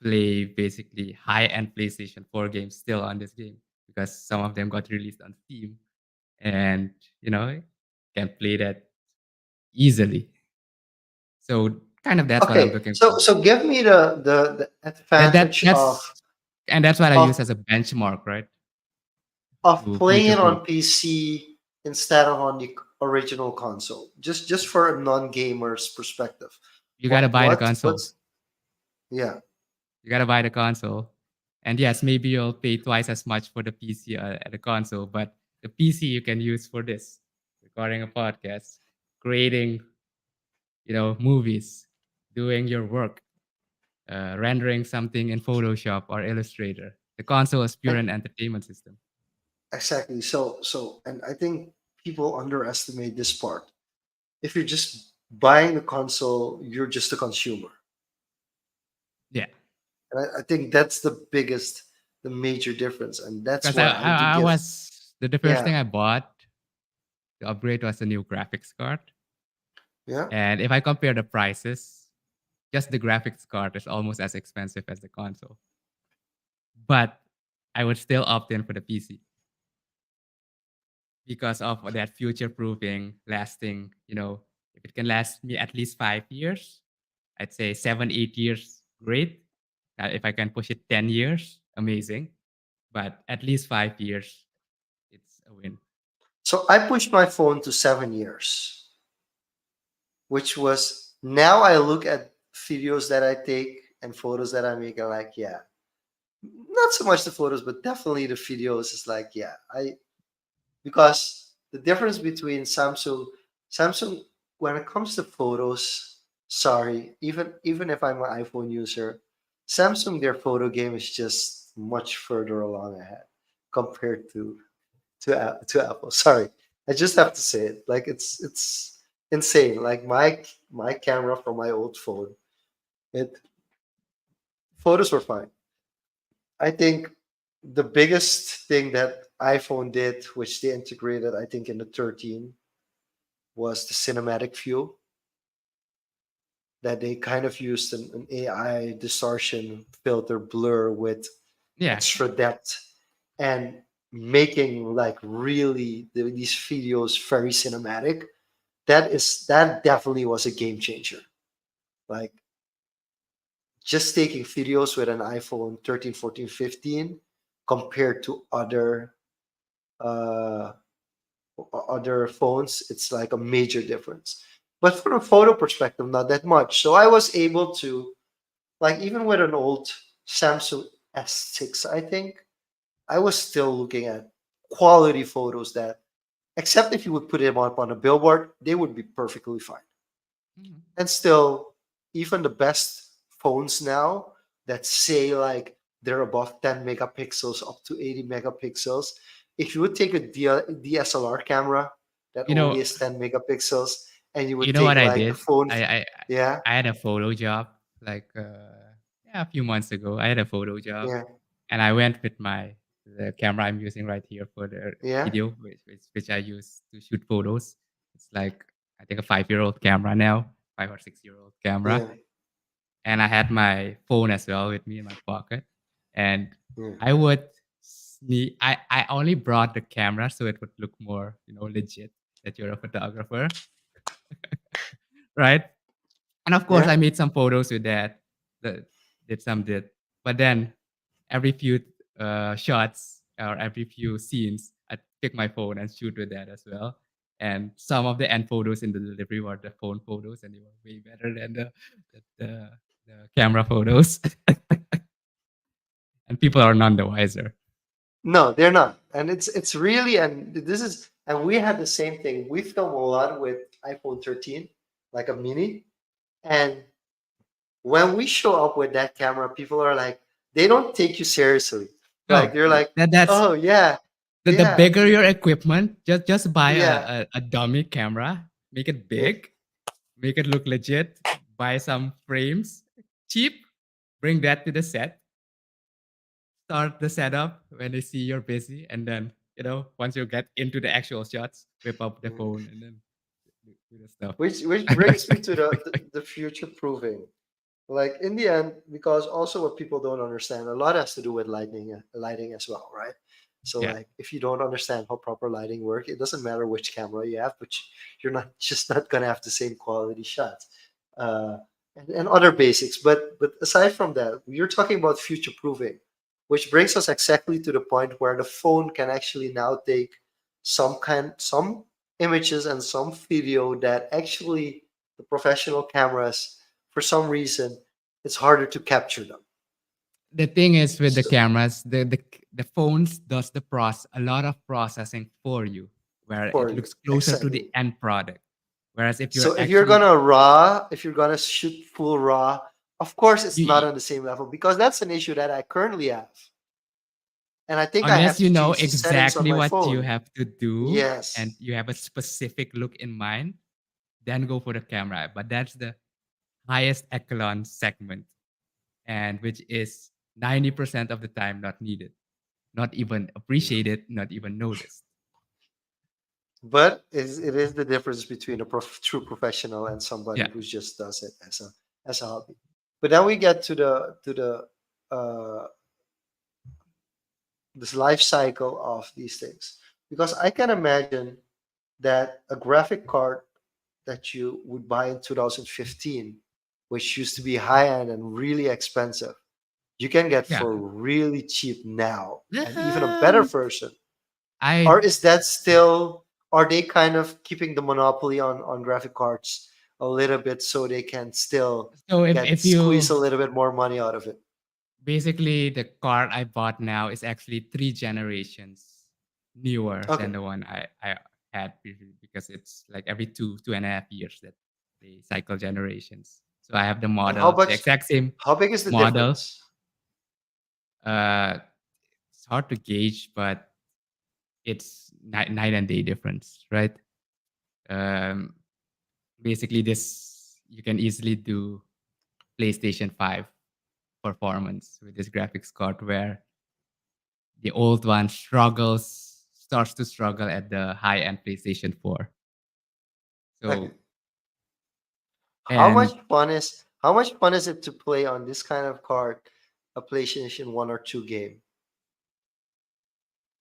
A: play basically high-end PlayStation 4 games still on this game because some of them got released on Steam, and can play that easily. So kind of that's what I'm
B: Okay,
A: looking
B: so
A: for.
B: give me the
A: That that
B: advantage
A: that's and that's what I use
B: of
A: as a benchmark, right? To
B: playing
A: future
B: it
A: proof.
B: on PC instead of on the original console. Just for a non-gamer's perspective.
A: You gotta buy the console.
B: What's yeah.
A: You gotta buy the console. And yes, maybe you'll pay twice as much for the PC at the console, but the PC you can use for this, recording a podcast, creating, movies, doing your work, rendering something in Photoshop or Illustrator. The console is pure
B: And
A: an entertainment system.
B: exactly. So and I think people underestimate this part. If you're just buying the console, you're just a consumer.
A: Yeah.
B: And I think that's the major difference. And that's
A: Because I,
B: why I do
A: I, I
B: give,
A: was, the first
B: yeah,
A: thing I bought to upgrade was a new graphics card.
B: yeah.
A: And if I compare the prices, just the graphics card is almost as expensive as the console. But I would still opt in for the PC because of that future proofing, lasting, if it can last me at least 5 years, I'd say 7, 8 years, great. If I can push it 10 years, amazing. But at least 5 years, it's a win.
B: So I pushed my phone to 7 years, which was now I look at videos that I take and photos that I make and like, yeah, not so much the photos, but definitely the videos is like, yeah, I because the difference between Samsung when it comes to photos, sorry, even if I'm an iPhone user, Samsung their photo game is just much further along ahead compared to Apple. Sorry, I just have to say it. Like it's insane. Like my camera from my old phone, it photos were fine. I think the biggest thing that iPhone did, which they integrated, I think in the 13, was the cinematic view that they kind of used an AI distortion filter blur with
A: Yeah.
B: extra depth and making like really these videos very cinematic. That definitely was a game changer. Like just taking videos with an iPhone 13, 14, 15 compared to uh, other phones, it's like a major difference. But from a photo perspective, not that much. So I was able to, like, even with an old Samsung S6, I think, I was still looking at quality photos that Except if you would put them up on a billboard, they would be perfectly fine.
A: Mhm.
B: And still, even the best phones now that say like they're above 10 megapixels up to 80 megapixels, if you would take a DSLR camera that
A: You
B: only
A: know,
B: is 10 megapixels and you
A: you
B: would
A: know
B: take
A: what I
B: like the
A: did?
B: phone,
A: I I
B: yeah,
A: I had a photo job like yeah, a few months ago. I had a photo job,
B: yeah,
A: and I went with the camera I'm using right here for the
B: yeah,
A: video, which I use to shoot photos. It's like I think a 5-year-old camera now, 5 or 6-year-old camera,
B: yeah,
A: and I had my phone as well with me in my pocket, and
B: yeah.
A: I would I only brought the camera so it would look more legit that you're a photographer, right? And of course,
B: Yeah.
A: I made some photos with that. The did, but then every few shots or every few scenes, I pick my phone and shoot with that as well. And some of the end photos in the delivery were the phone photos, and they were way better than the, the, the camera photos. And people are none the wiser.
B: No, they're not. And it's really, and this is, and we had the same thing. We film a lot with iPhone 13, like a mini. And when we show up with that camera, people are like, they don't take you seriously. Like
A: No,
B: they're like,
A: that's
B: oh yeah,
A: the
B: yeah,
A: bigger your equipment, just buy
B: yeah,
A: a dummy camera, make it
B: yeah.
A: big, make it look legit, buy some frames, cheap, bring that to the set, start the setup when they see you're busy, and then, once you get into the actual shots, whip up the
B: Mhm.
A: phone and then do the stuff.
B: Which brings me to the future proving. Like in the end, because also what people don't understand, a lot has to do with lighting as well, right? So
A: Yeah.
B: like if you don't understand how proper lighting work, it doesn't matter which camera you have, but you're not just not gonna have the same quality shots. uh, and other basics. But aside from that, you're talking about future proofing, which brings us exactly to the point where the phone can actually now take some images and some video that actually the professional cameras, for some reason, it's harder to capture them.
A: The thing is with the
B: So
A: cameras, the phones does a lot of processing for you, where
B: for
A: it
B: you,
A: looks closer to the
B: exactly.
A: end product. Whereas if you're
B: So
A: actually
B: if you're gonna shoot full raw, of course it's not
A: you,
B: on the same level because that's an issue that I currently have. And I think I
A: unless
B: have
A: you
B: to
A: know
B: change the settings on
A: exactly
B: my
A: what you
B: phone.
A: have to do and
B: Yes.
A: you have a specific look in mind, then go for the camera. But that's the highest echelon segment, and which is 90% of the time not needed, not even appreciated, not even noticed.
B: But it is the difference between a true professional and somebody
A: Yeah.
B: who just does it as a hobby. But then we get to the this life cycle of these things, because I can imagine that a graphic card that you would buy in 2015, which used to be high end and really expensive, you can get
A: Yeah.
B: for really cheap now, and even a better
A: Um,
B: version. Or
A: I
B: is that still, are they kind of keeping the monopoly on graphic cards a little bit so they can still
A: so
B: get
A: if you
B: squeeze a little bit more money out of it?
A: basically the card I bought now is actually 3 generations newer
B: Okay.
A: than the one I had previously, because it's like every 2.5 years that they cycle generations. So I have
B: And how
A: the
B: much,
A: exact same
B: how big is the
A: model.
B: difference?
A: Uh, it's hard to gauge, but it's night and day difference, right? Um, Basically, this you can easily do PlayStation 5 performance with this graphics card, where the old one starts to struggle at the high end PlayStation 4.
B: Okay.
A: So,
B: How much
A: and
B: fun is how much fun is it to play on this kind of card a PlayStation 1 or 2 game?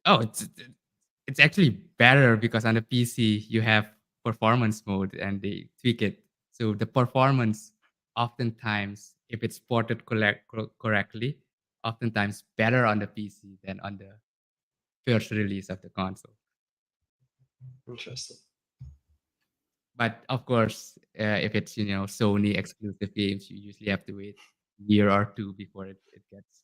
A: oh, it's actually better because on the PC you have performance mode and they tweak it. So the performance, oftentimes, if it's ported correctly, oftentimes better on the PC than on the first release of the console.
B: Interesting.
A: But of course, if it's Sony exclusive games, you usually have to wait a year or two before it gets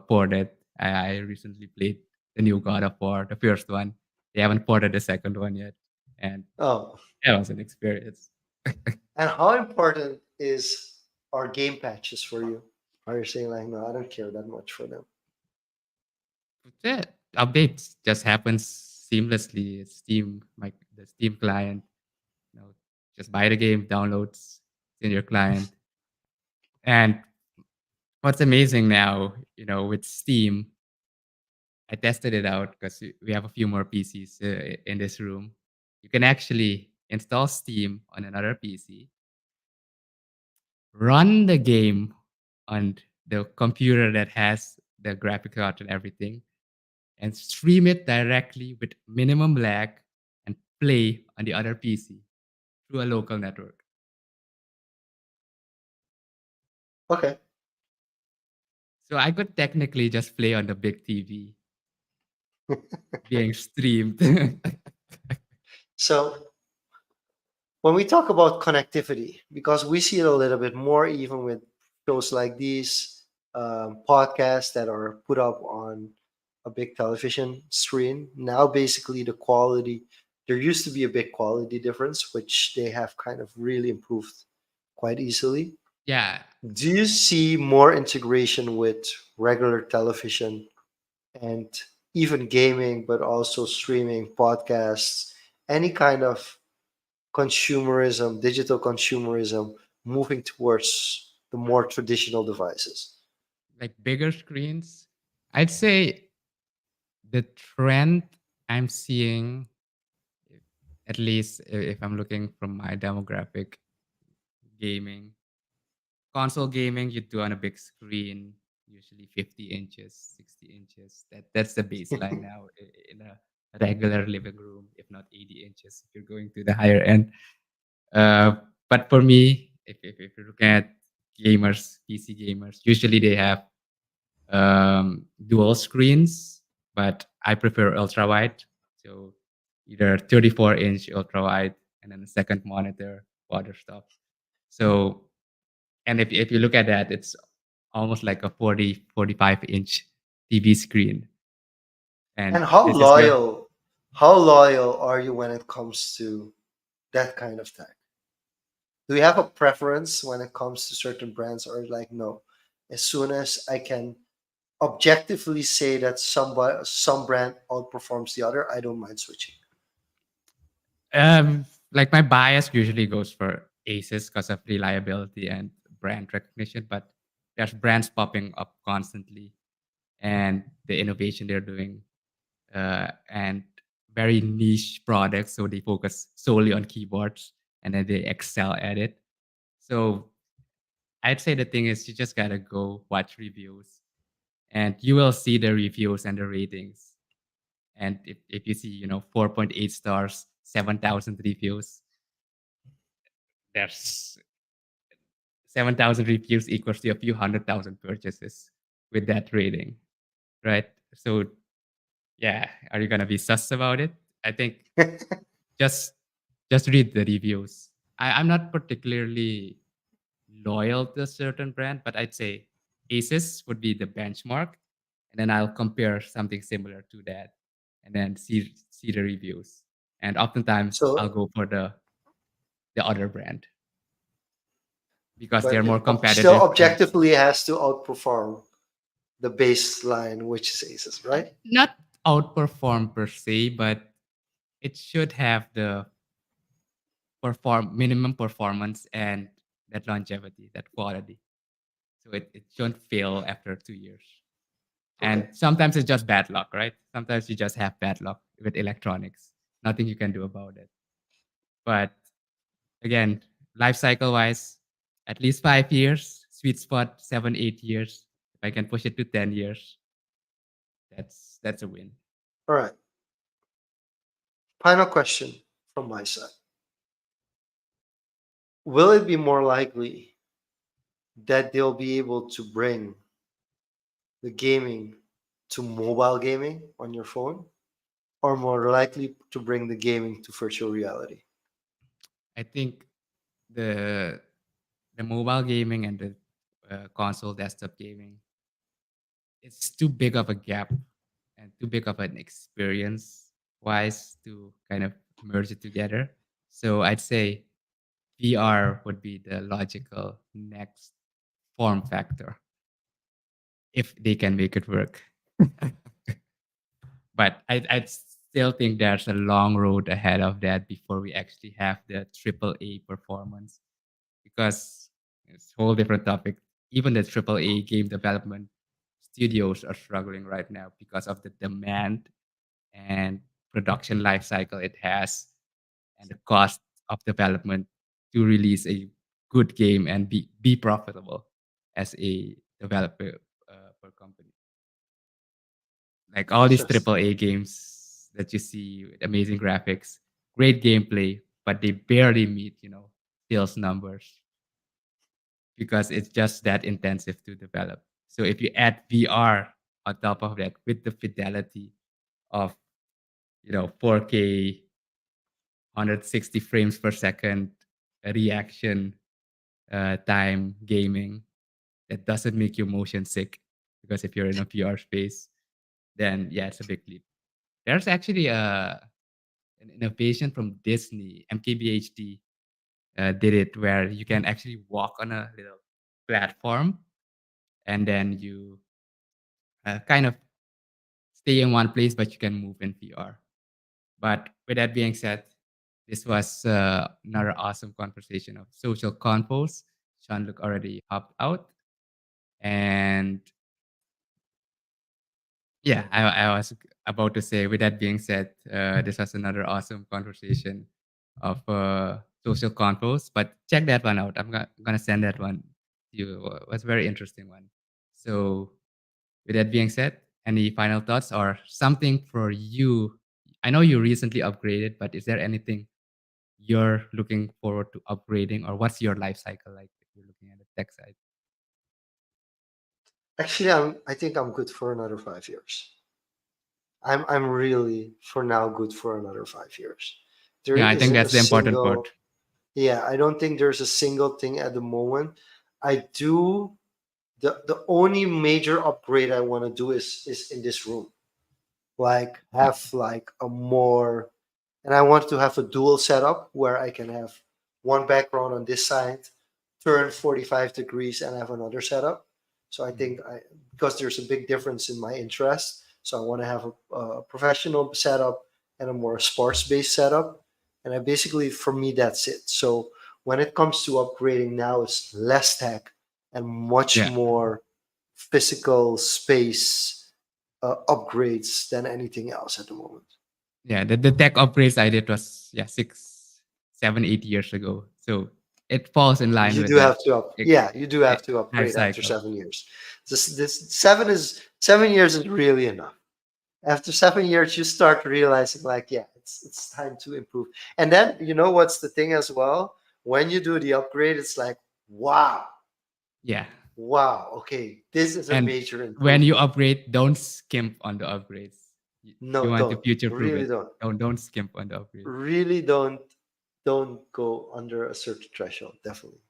A: ported. I recently played the new God of War, the first one. They haven't ported the second one yet, and
B: Oh,
A: that was an experience.
B: and how important is our game patches for you? Are you saying like, no, I don't care that much for them?
A: Yeah, updates just happens seamlessly. Steam, the Steam client, you know, just buy the game, downloads in your client. And what's amazing now, with Steam, I tested it out because we have a few more PCs in this room. You can actually install Steam on another PC, run the game on the computer that has the graphic card and everything, and stream it directly with minimum lag and play on the other PC through a local network.
B: Okay.
A: So I could technically just play on the big TV being streamed.
B: So when we talk about connectivity, because we see it a little bit more even with shows like these, podcasts that are put up on a big television screen. Now, basically, the quality, there used to be a big quality difference, which they have kind of really improved quite easily.
A: Yeah,
B: Do you see more integration with regular television and even gaming, but also streaming, podcasts, any kind of consumerism, digital consumerism, moving towards the more traditional devices?
A: like bigger screens. I'd say the trend I'm seeing, at least if I'm looking from my demographic, gaming, console gaming, you do on a big screen, usually 50 inches, 60 inches. That's the baseline now in a regular living room, if not 80 inches if you're going to the higher end. Uh, but for me, if you're looking at gamers, PC gamers, usually they have dual screens, but I prefer ultra wide. So either 34-inch ultra wide and then a second monitor for other stuff. So, and if you look at that, it's almost like a 45-inch TV screen. And
B: And
A: this is where,
B: how loyal are you when it comes to that kind of tech? Do you have a preference when it comes to certain brands, or like no? As soon as I can objectively say that some brand outperforms the other, I don't mind switching.
A: like my bias usually goes for Aces because of reliability and brand recognition, but there's brands popping up constantly and the innovation they're doing, and very niche products. So they focus solely on keyboards and then they excel at it. So I'd say the thing is you just gotta go watch reviews and you will see the reviews and the ratings. And if you see, 4.8 stars, 7,000 reviews, there's 7,000 reviews equals to a few 100,000 purchases with that rating, right? So yeah, are you gonna be sus about it? I think just just read the reviews. I'm not particularly loyal to a certain brand, but I'd say Asus would be the benchmark, and then I'll compare something similar to that, and then see the reviews. And oftentimes I'll
B: So,
A: go for the other brand because
B: but
A: they're more
B: it still
A: competitive and
B: objectively has to outperform the baseline, which is Aces, right?
A: not outperform per se, but it should have the minimum performance and that longevity, that quality. So it shouldn't fail after 2 years.
B: Okay.
A: And sometimes it's just bad luck, right? Sometimes you just have bad luck with electronics. Nothing you can do about it. But again, life cycle wise, at least 5 years, sweet spot 7, 8 years. If I can push it to 10 years, that's a win.
B: All right. Final question from my side. Will it be more likely that they'll be able to bring the gaming to mobile gaming on your phone, or more likely to bring the gaming to virtual reality?
A: I think the the mobile gaming and the console desktop gaming, it's too big of a gap and too big of an experience. wise to kind of merge it together. So I'd say VR would be the logical next form factor if they can make it work. But I still think there's a long road ahead of that before we actually have the triple A performance, because it's a whole different topic. Even the triple A game development studios are struggling right now because of the demand and production life cycle it has, and the cost of development to release a good game and be profitable as a developer per company. Like all these
B: Interesting.
A: triple A games that you see with amazing graphics, great gameplay, but they barely meet, sales numbers because it's just that intensive to develop. So if you add VR on top of that with the fidelity of 4K, 160 frames per second reaction time gaming, that doesn't make you motion sick, because if you're in a VR space, then yeah, it's a big leap. There's actually an innovation from Disney. MKBHD did it where you can actually walk on a little platform, and then you kind of stay in one place, but you can move in VR. But with that being said, this was another awesome conversation of social confoes. Sean Luke already hopped out. And yeah, I was about to say, with that being said, this was another awesome conversation of social confoes. But check that one out. I'm going to send that one to you. It was a very interesting one. So with that being said, any final thoughts or something for you? I know you recently upgraded, but is there anything you're looking forward to upgrading, or what's your life cycle like if you're looking at the tech side?
B: Actually, I think I'm good for another 5 years. I'm really for now good for another 5 years. There
A: Yeah, I think
B: isn't a
A: that's the important
B: single,
A: part.
B: yeah, I don't think there's a single thing at the moment. I do the only major upgrade I want to do is in this room. Like
A: Yeah,
B: have like a more, and I want to have a dual setup where I can have one background on this side, turn 45 degrees, and have another setup. So I
A: mhm.
B: think because there's a big difference in my interest, so I want to have a professional setup and a more sports based setup. And I basically, for me, that's it. So when it comes to upgrading now, it's less tech and much
A: Yeah,
B: more physical space upgrades than anything else at the moment.
A: yeah. The tech upgrades I did was, yeah, 6, 7, 8 years ago. So it falls in line
B: You
A: with
B: do
A: that
B: have to up.
A: eh,
B: Yeah, you do have to
A: life
B: upgrade after
A: cycle.
B: 7 years. This 7 years is really enough. After 7 years, you start realizing like, yeah, it's time to improve. And then you know what's the thing as well? When you do the upgrade, it's like, wow,
A: Yeah.
B: wow, okay, this is a
A: And
B: major
A: when you
B: improvement.
A: upgrade, don't skimp on the upgrades. If you
B: No,
A: want to
B: don't.
A: future proof
B: Really
A: it,
B: don't.
A: don't skimp on the upgrades.
B: Really don't go under a certain threshold, definitely.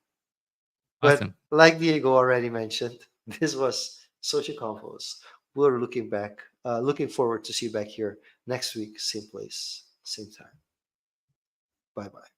B: But
A: Awesome.
B: like Diego already mentioned, this was Social Confoes. We're looking forward to see you back here next week, same place, same time. Bye bye.